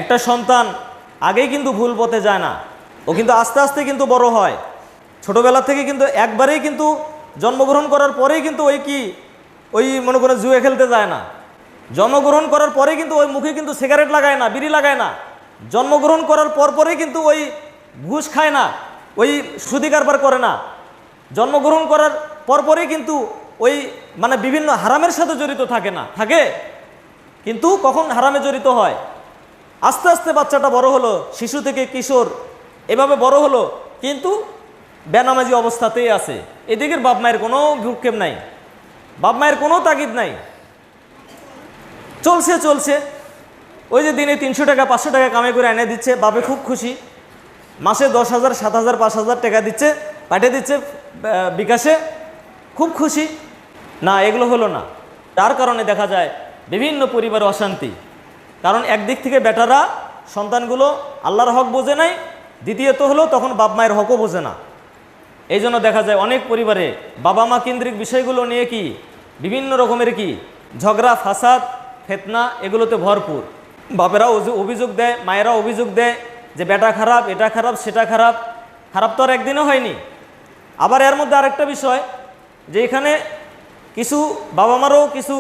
একটা সন্তান আগেই কিন্তু ভুল পথে যায় না, ও কিন্তু আস্তে আস্তে কিন্তু বড় হয়। ছোটোবেলা থেকে কিন্তু একবারেই কিন্তু জন্মগ্রহণ করার পরেই কিন্তু ওই মনে করে জুয়ে খেলতে যায় না। জন্মগ্রহণ করার পরে কিন্তু ওই মুখে কিন্তু সিগারেট লাগায় না, বিড়ি লাগায় না। জন্মগ্রহণ করার পরেই কিন্তু ওই ঘুষ খায় না, ওই সুদি কারবার করে না। জন্মগ্রহণ করার পরেই কিন্তু ওই মানে বিভিন্ন হারামের সাথে জড়িত থাকে না, থাকে কিন্তু কখন হারামে জড়িত হয়। আস্তে আস্তে বাচ্চাটা বড় হলো, শিশু থেকে কিশোর এভাবে বড় হলো, কিন্তু বেনামাজি অবস্থাতেই আছে। এদিকের বাপ মায়ের কোনো ভ্রুক্ষেপ নাই, বাপ মায়ের কোনো তাগিদ নাই, চলছে। ওই যে দিনে 300 টাকা 500 টাকা কামাই করে এনে দিচ্ছে, বাপে খুব খুশি। মাসে 10,000 7,000 5,000 টাকা দিচ্ছে, পাঠিয়ে দিচ্ছে বিকাশে, খুব খুশি। না, এগুলো হলো না। তার কারণে দেখা যায় বিভিন্ন পরিবারে অশান্তি। কারণ একদিক থেকে বেটারা সন্তানগুলো আল্লাহর হক বোঝে নাই, দ্বিতীয়ত হলো তখন বাপ মায়ের হকও বোঝে না। এই জন্য দেখা যায় অনেক পরিবারে বাবা মা কেন্দ্রিক বিষয়গুলো নিয়ে বিভিন্ন রকমের ঝগড়া ফাসাদ ফিতনা এগুলোতে ভরপুর। বাপেরা অভিযোগ দেয়, মায়েরা অভিযোগ দেয় যে বেটা খারাপ, এটা খারাপ, সেটা খারাপ। খারাপ তো আর একদিনও হয়নি। আবার এর মধ্যে আরেকটা বিষয় যে এখানে কিছু বাবা মারও কিছু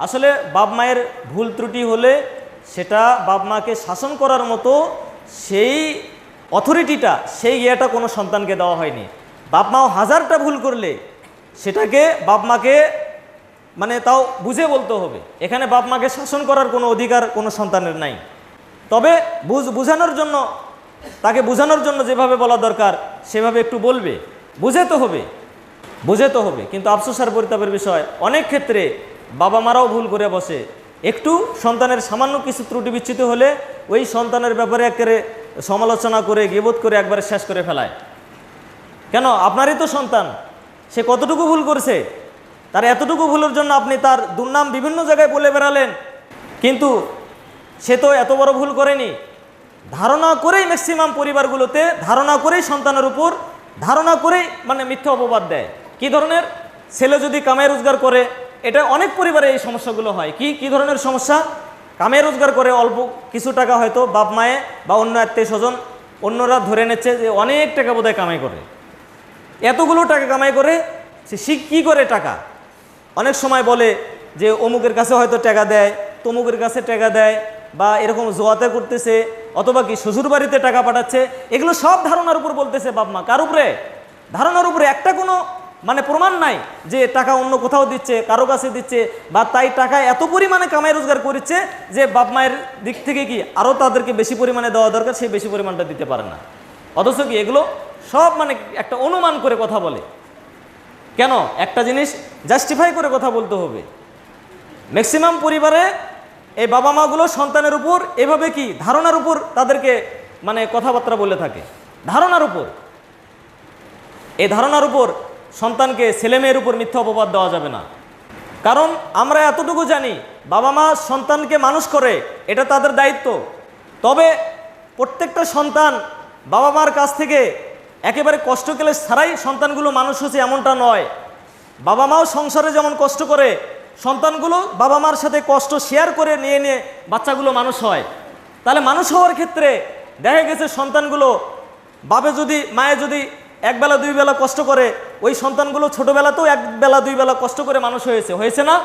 আসলে বাপ মায়ের ভুল ত্রুটি হলে সেটা বাপ মাকে শাসন করার মতো সেই অথরিটিটা, সেই ইয়েটা কোনো সন্তানকে দেওয়া হয়নি। বাপ মাও 1000টা ভুল করলে সেটাকে বাপ মাকে মানে তাও বুঝে বলতে হবে। এখানে বাপ মাকে শাসন করার কোনো অধিকার কোনো সন্তানের নাই। তবে বুঝানোর জন্য, তাকে বোঝানোর জন্য যেভাবে বলা দরকার সেভাবে একটু বলবে, বুঝে তো হবে। কিন্তু আফসোস আর পরিতাপের বিষয়, অনেক ক্ষেত্রে বাবা মারাও ভুল করে বসে। একটু সন্তানের সামান্য কিছু ত্রুটি বিচ্যুতি হলে ওই সন্তানের ব্যাপারে একেবারে সমালোচনা করে গীবত করে একবারে শেষ করে ফেলায়। কেন? আপনারই তো সন্তান, সে কতটুকু ভুল করেছে, তার এতটুকু ভুলের জন্য আপনি তার দুর্নাম বিভিন্ন জায়গায় বলে বেড়ালেন। কিন্তু সে তো এত বড় ভুল করেনি। ধারণা করেই ম্যাক্সিমাম পরিবারগুলোতে ধারণা করেই সন্তানের উপর ধারণা করেই মানে মিথ্যা অপবাদ দেয়। কি ধরনের? ছেলে যদি কামাই রোজগার করে, এটা অনেক পরিবারে এই সমস্যাগুলো হয়। কি ধরনের সমস্যা? কামাই রোজগার করে অল্প কিছু টাকা হয়তো বাপ মায়ে বা অন্য আত্মীয় স্বজন অন্যরা ধরে নিচ্ছে যে অনেক টাকা বোধহয় কামাই করে, এতগুলো টাকা কামাই করে সে কী করে টাকা? অনেক সময় বলে যে অমুকের কাছে হয়তো টাকা দেয়, তমুকের কাছে টাকা দেয়, বা এরকম জোয়াতে করতেছে, অথবা শ্বশুর বাড়িতে টাকা পাঠাচ্ছে। এগুলো সব ধারণার উপর বলতেছে বাপ মা। কার উপরে? ধারণার উপরে। একটা কোনো মানে প্রমাণ নাই যে টাকা অন্য কোথাও দিচ্ছে, কারো কাছে দিচ্ছে, বা তাই টাকা এত পরিমাণে কামাই রোজগার করছে যে বাপ মায়ের দিক থেকে আরও তাদেরকে বেশি পরিমাণে দেওয়া দরকার, সেই বেশি পরিমাণটা দিতে পারে না। অথচ এগুলো সব মানে একটা অনুমান করে কথা বলে। কেন? একটা জিনিস জাস্টিফাই করে কথা বলতে হবে। ম্যাক্সিমাম পরিবারে এই বাবা মাগুলো সন্তানের উপর এভাবে ধারণার উপর তাদেরকে মানে কথাবার্তা বলে থাকে, ধারণার উপর। এই ধারণার উপর সন্তানকে, ছেলে মেয়ের উপর মিথ্যা অপবাদ দেওয়া যাবে না। কারণ আমরা এতটুকু জানি, বাবা মা সন্তানকে মানুষ করে, এটা তাদের দায়িত্ব। তবে প্রত্যেকটা সন্তান বাবা মার কাছ থেকে একেবারে কষ্ট ক্লেশ ছাড়াই সন্তানগুলো মানুষ হচ্ছে এমনটা নয়। বাবা মাও সংসারে যেমন কষ্ট করে, সন্তানগুলো বাবা মার সাথে কষ্ট শেয়ার করে নিয়ে বাচ্চাগুলো মানুষ হয়। তাহলে মানুষ হওয়ার ক্ষেত্রে দেখা গেছে সন্তানগুলো মায়ে যদি একবেলা দুই বেলা কষ্ট করে, ওই সন্তানগুলো ছোটোবেলাতেও একবেলা দুই বেলা কষ্ট করে মানুষ হয়েছে না?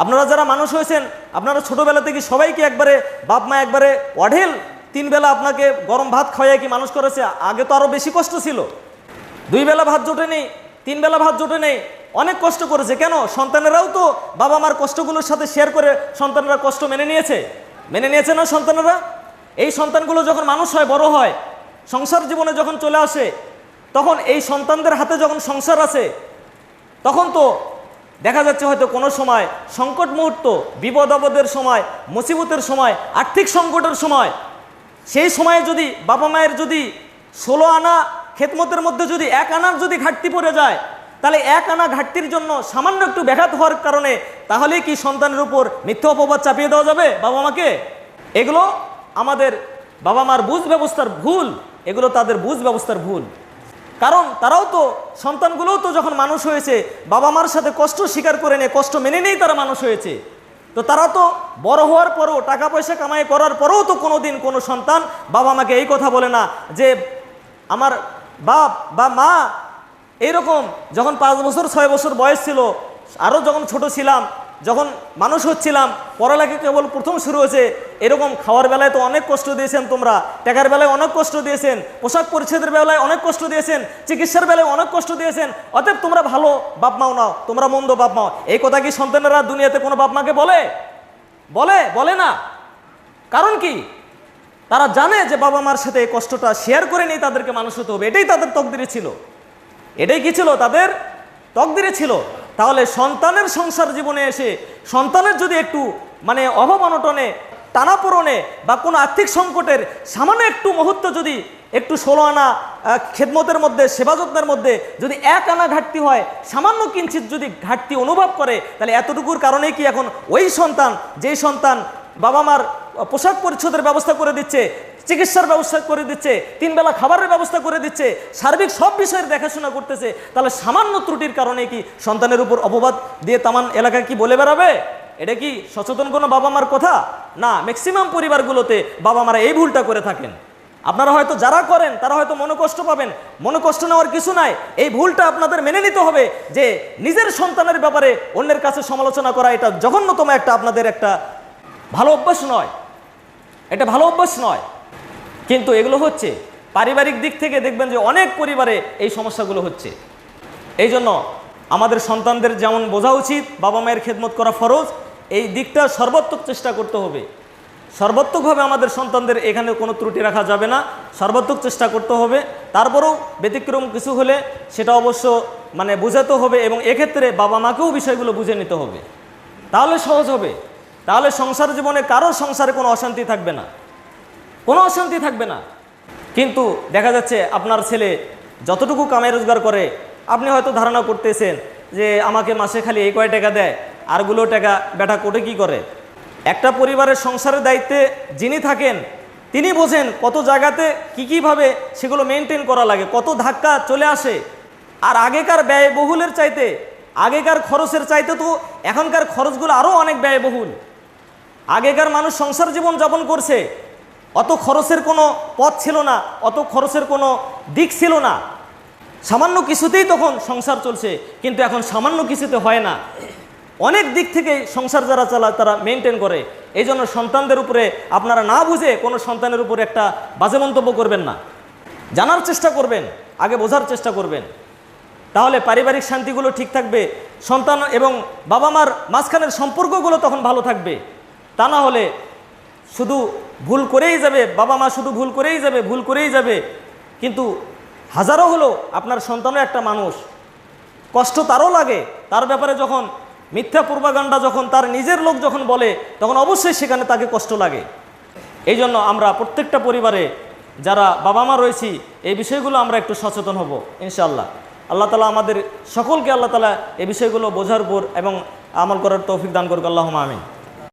আপনারা যারা মানুষ হয়েছেন, আপনারা ছোটোবেলা থেকে সবাই একবারে বাপ মা একবারে অঢেল 3 বেলা আপনাকে গরম ভাত খাওয়াইয়া মানুষ করেছে? আগে তো আরও বেশি কষ্ট ছিল। 2 বেলা ভাত জোটে নেই, 3 বেলা ভাত জোটে নেই, অনেক কষ্ট করেছে। কেন? সন্তানেরাও তো বাবা মার কষ্টগুলোর সাথে শেয়ার করে সন্তানরা কষ্ট মেনে নিয়েছে না সন্তানেরা? এই সন্তানগুলো যখন মানুষ হয়, বড় হয়, সংসার জীবনে যখন চলে আসে, তখন এই সন্তানদের হাতে যখন সংসার আছে, তখন তো দেখা যাচ্ছে হয়তো কোনো সময় সংকট মুহূর্ত, বিপদ আপদের সময়, মুসিবতের সময়, আর্থিক সংকটের সময়, সেই সময়ে যদি বাবা মায়ের যদি 16 আনা খেদমতের মধ্যে যদি 1 আনার যদি ঘাটতি পড়ে যায়, তাহলে 1 আনা ঘাটতির জন্য সামান্য একটু ব্যাঘাত হওয়ার কারণে তাহলে কি সন্তানের উপর মিথ্যা অপবাদ চাপিয়ে দেওয়া যাবে বাবা মাকে? এগুলো আমাদের বাবা মার বুঝ ব্যবস্থার ভুল, এগুলো তাদের বুঝ ব্যবস্থার ভুল। কারণ তারাও তো, সন্তানগুলোও তো যখন মানুষ হয়েছে বাবা মার সাথে কষ্ট স্বীকার করে নিয়ে, কষ্ট মেনে নিয়েই তারা মানুষ হয়েছে। তো তারা তো বড় হওয়ার পরেও, টাকা পয়সা কামাই করার পরেও তো কোনো দিন কোনো সন্তান বাবা মাকে এই কথা বলে না যে আমার বাপ বা মা এইরকম যখন 5 বছর 6 বছর বয়স ছিল, আরও যখন ছোট ছিলাম, যখন মানুষ হচ্ছিলাম, পড়ালেখা কেবল প্রথম শুরু হয়েছে, এরকম খাওয়ার বেলায় তো অনেক কষ্ট দিয়েছেন তোমরা, টাকার বেলায় অনেক কষ্ট দিয়েছেন, পোশাক পরিচ্ছদের বেলায় অনেক কষ্ট দিয়েছেন, চিকিৎসার বেলায় অনেক কষ্ট দিয়েছেন, অতএব তোমরা ভালো বাপ মাও নাও, তোমরা মন্দ বাপ মাও। এই কথা কি সন্তানেরা দুনিয়াতে কোনো বাপ মাকে বলে? বলে না। কারণ কি? তারা জানে যে বাবা মার সাথে এই কষ্টটা শেয়ার করে নিয়ে তাদেরকে মানুষ হতে হবে, এটাই তাদের তকদিরে ছিল। এটাই কি ছিল? তাদের তকদিরে ছিল। তাহলে সন্তানের সংসার জীবনে এসে সন্তানের যদি একটু মানে অভাব অনটনে, টানাপোড়নে বা কোনো আর্থিক সংকটের সামান্য একটু মুহূর্ত যদি একটু 16 আনা খেদমতের মধ্যে, সেবা যত্নের মধ্যে যদি 1 আনা ঘাটতি হয়, সামান্য কিঞ্চিত যদি ঘাটতি অনুভব করে, তাহলে এতটুকুর কারণে কি এখন ওই সন্তান, যেই সন্তান বাবা মার পোশাক পরিচ্ছদের ব্যবস্থা করে দিচ্ছে, চিকিৎসার ব্যবস্থা করে দিচ্ছে, 3 বেলা খাবারের ব্যবস্থা করে দিচ্ছে, সার্বিক সব বিষয়ের দেখাশোনা করতেছে, তাহলে সামান্য ত্রুটির কারণে কি সন্তানের উপর অপবাদ দিয়ে তামান এলাকায় কি বলে বেড়াবে? এটা কি সচেতন কোনো বাবা মার কথা? না। ম্যাক্সিমাম পরিবারগুলোতে বাবা মারা এই ভুলটা করে থাকেন। আপনারা হয়তো যারা করেন তারা হয়তো মনোকষ্ট পাবেন, মনোকষ্ট নেওয়ার কিছু নাই। এই ভুলটা আপনাদের মেনে নিতে হবে যে নিজের সন্তানের ব্যাপারে অন্যের কাছে সমালোচনা করা এটা জঘন্যতম একটা আপনাদের একটা ভালো অভ্যাস নয়, এটা ভালো অভ্যাস নয়। কিন্তু এগুলো হচ্ছে পারিবারিক দিক থেকে, দেখবেন যে অনেক পরিবারে এই সমস্যাগুলো হচ্ছে। এই জন্য আমাদের সন্তানদের যেমন বোঝা উচিত বাবা মায়ের খেদমত করা ফরজ, এই দিকটা সর্বাত্মক চেষ্টা করতে হবে। সর্বাত্মকভাবে আমাদের সন্তানদের এখানে কোনো ত্রুটি রাখা যাবে না, সর্বাত্মক চেষ্টা করতে হবে। তারপরেও ব্যতিক্রম কিছু হলে সেটা অবশ্য মানে বোঝাতে হবে, এবং এক্ষেত্রে বাবা মাকেও বিষয়গুলো বুঝে নিতে হবে, তাহলে সহজ হবে। তাহলে সংসার জীবনে কারোর সংসারে কোনো অশান্তি থাকবে না, কোনো অশান্তি থাকবে না। কিন্তু দেখা যাচ্ছে আপনার ছেলে যতটুকু কামাই রোজগার করে, আপনি হয়তো ধারণা করতেছেন যে আমাকে মাসে খালি এই কয় টাকা দেয়, আরগুলো টাকা বেটা কোটে কি করে। একটা পরিবারের সংসারের দায়িত্বে যিনি থাকেন তিনি বোঝেন কত জায়গাতে কীভাবে সেগুলো মেনটেন করা লাগে, কত ধাক্কা চলে আসে। আর আগেকার ব্যয়বহুলের চাইতে, আগেকার খরচের চাইতে তো এখনকার খরচগুলো আরও অনেক ব্যয়বহুল। আগেকার মানুষ সংসার জীবন যাপন করছে, অত খরচের কোনো পথ ছিল না, অত খরচের কোনো দিক ছিল না, সামান্য কিছুতেই তখন সংসার চলছে। কিন্তু এখন সামান্য কিছুতে হয় না, অনেক দিক থেকে সংসার যারা চালায় তারা মেনটেন করে। এই জন্য সন্তানদের উপরে আপনারা না বুঝে কোনো সন্তানের উপরে একটা বাজে মন্তব্য করবেন না, জানার চেষ্টা করবেন, আগে বোঝার চেষ্টা করবেন, তাহলে পারিবারিক শান্তিগুলো ঠিক থাকবে, সন্তান এবং বাবা মার মাঝখানের সম্পর্কগুলো তখন ভালো থাকবে। তা না হলে শুধু ভুল করেই যাবে, বাবা মা শুধু ভুল করেই যাবে। কিন্তু হাজারো হলো আপনার সন্তানও একটা মানুষ, কষ্ট তারও লাগে। তার ব্যাপারে যখন মিথ্যা প্রোপাগান্ডা যখন তার নিজের লোক যখন বলে, তখন অবশ্যই সেখানে তাকে কষ্ট লাগে। এই জন্য আমরা প্রত্যেকটা পরিবারে যারা বাবা মা রয়েছি এই বিষয়গুলো আমরা একটু সচেতন হব ইনশাআল্লাহ। আল্লাহ তাআলা আমাদের সকলকে আল্লাহ তাআলা এই বিষয়গুলো বোঝার উপর এবং আমল করার তৌফিক দান করুক। আল্লাহুম্মা আমিন।